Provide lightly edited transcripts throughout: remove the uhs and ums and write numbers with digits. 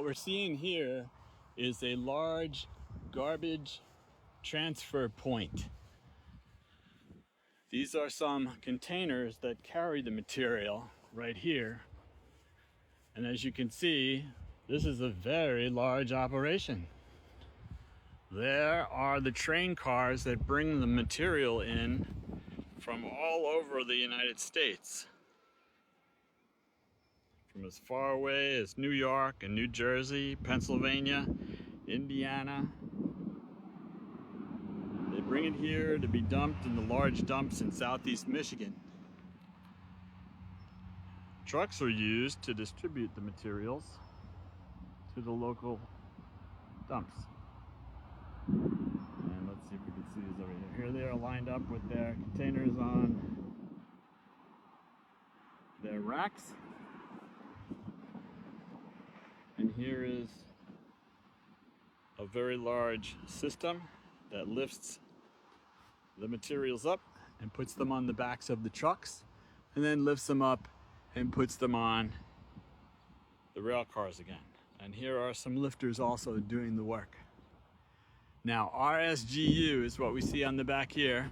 What we're seeing here is a large garbage transfer point. These are some containers that carry the material right here. And as you can see, this is a very large operation. There are the train cars that bring the material in from all over the United States. From as far away as New York and New Jersey, Pennsylvania, Indiana. They bring it here to be dumped in the large dumps in southeast Michigan. Trucks are used to distribute the materials to the local dumps. And let's see if we can see these over here. Here they are lined up with their containers on their racks. And here is a very large system that lifts the materials up and puts them on the backs of the trucks, and then lifts them up and puts them on the rail cars again. And here are some lifters also doing the work. Now, RSGU is what we see on the back here.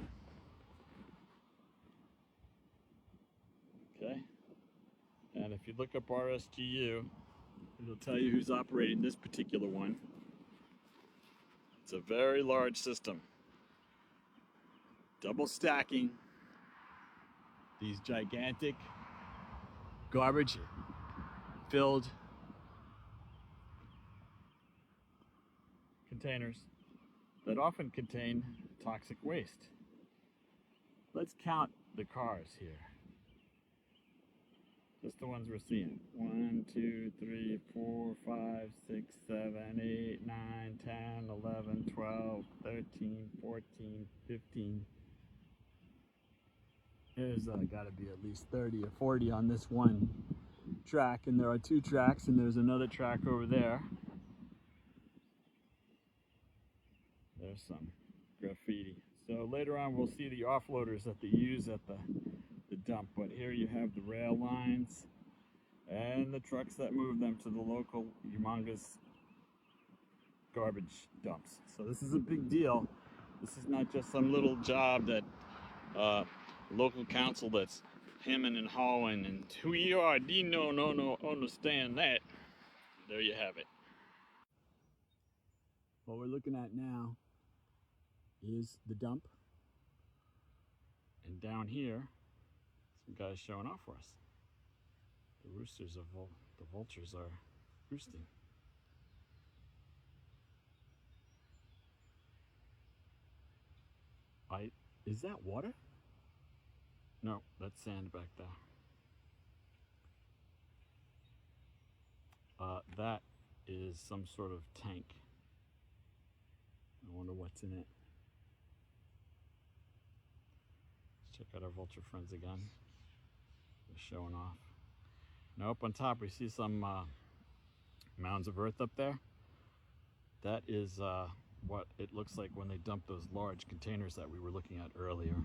Okay. And if you look up RSGU, it'll tell you who's operating this particular one. It's a very large system. Double stacking these gigantic garbage filled containers that often contain toxic waste. Let's count the cars here. Just the ones we're seeing. 1, 2, 3, 4, 5, 6, 7, 8, 9, 10, 11, 12, 13, 14, 15. There's got to be at least 30 or 40 on this one track, and there are 2 tracks, and there's another track over there. There's some graffiti. So later on we'll see the offloaders that they use at the dump, but here you have the rail lines and the trucks that move them to the local humongous garbage dumps. So this is a big deal. This is not just some little job that local council that's hemming and hawing and who you are, no understand that. There you have it. What we're looking at now is the dump, and down here some guys showing off for us. The roosters of the vultures are roosting. Is that water? No, that's sand back there. That is some sort of tank. I wonder what's in it. Let's check out our vulture friends again. They're showing off. Now up on top we see some mounds of earth up there. That is what it looks like when they dump those large containers that we were looking at earlier.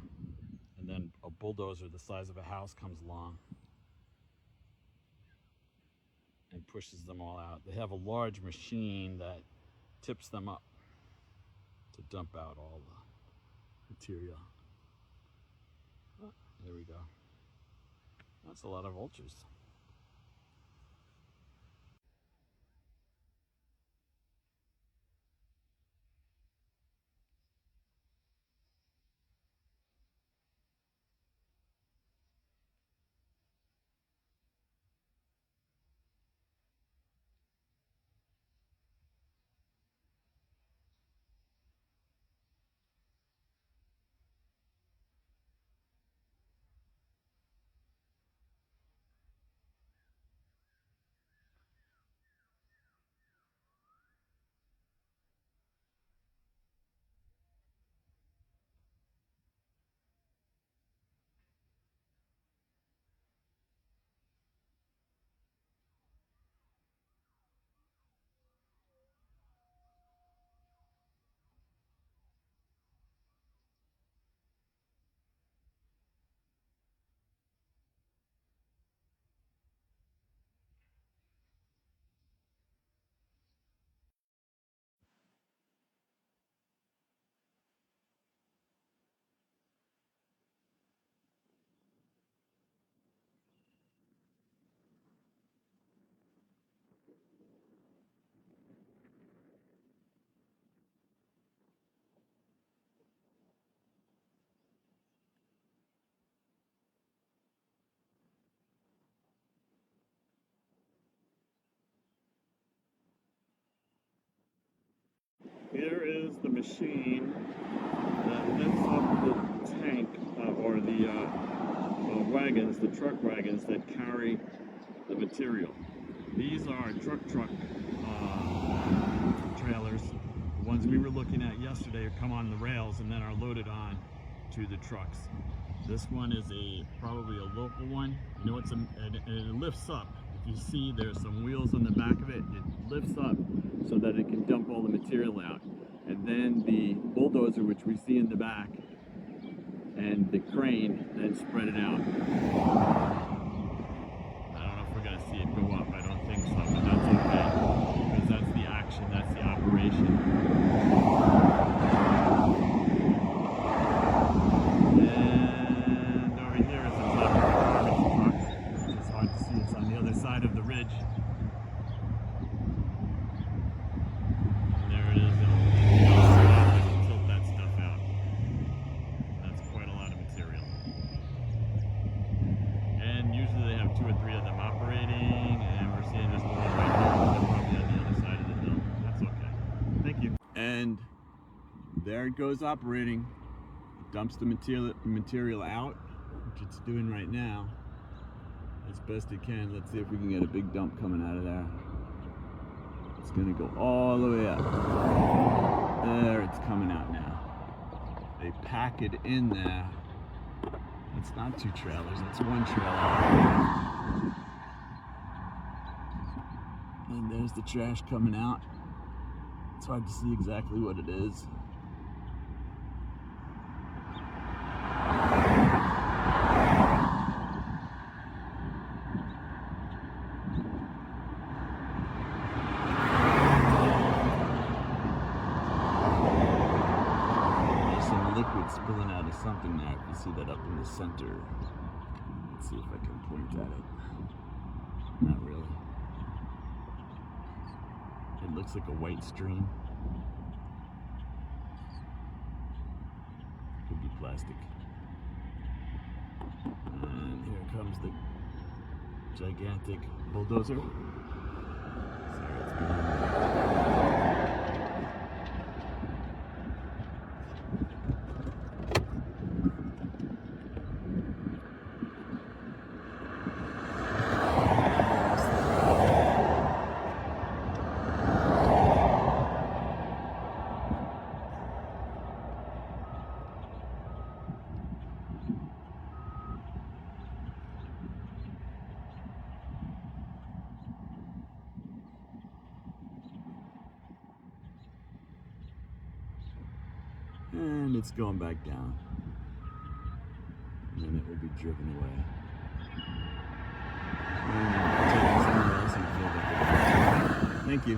And then a bulldozer the size of a house comes along and pushes them all out. They have a large machine that tips them up to dump out all the material. Oh, there we go. That's a lot of vultures. Here is the machine that lifts up the tank or the wagons, the truck wagons that carry the material. These are truck trailers. The ones we were looking at yesterday come on the rails and then are loaded on to the trucks. This one is probably a local one. You know, and it lifts up. If you see, there's some wheels on the back of it. It lifts up so that it can dump all the material out. And then the bulldozer, which we see in the back, and the crane then spread it out. I don't know if we're going to see it go up. I don't think so, but that's okay, because that's the action, that's the operation. And over here is the top of the garbage truck, which is hard to see. It's on the other side of the ridge. And there it is. It'll stop and tilt that stuff out. That's quite a lot of material. And usually they have 2 or 3 of them operating, and we're seeing just one right now. They're probably on the other side of the hill. That's okay. Thank you. And there it goes operating. It dumps the material out, which it's doing right now, as best it can. Let's see if we can get a big dump coming out of there. It's gonna go all the way up. There, it's coming out now. They pack it in there. It's not 2 trailers, it's 1 trailer. And there's the trash coming out. It's hard to see exactly what it is. Liquid spilling out of something there. If you see that up in the center. Let's see if I can point at it. Not really. It looks like a white stream. Could be plastic. And here comes the gigantic bulldozer. Sorry, it's behind me. And it's going back down. And then it will be driven away. And take it somewhere else and fill it up. Thank you.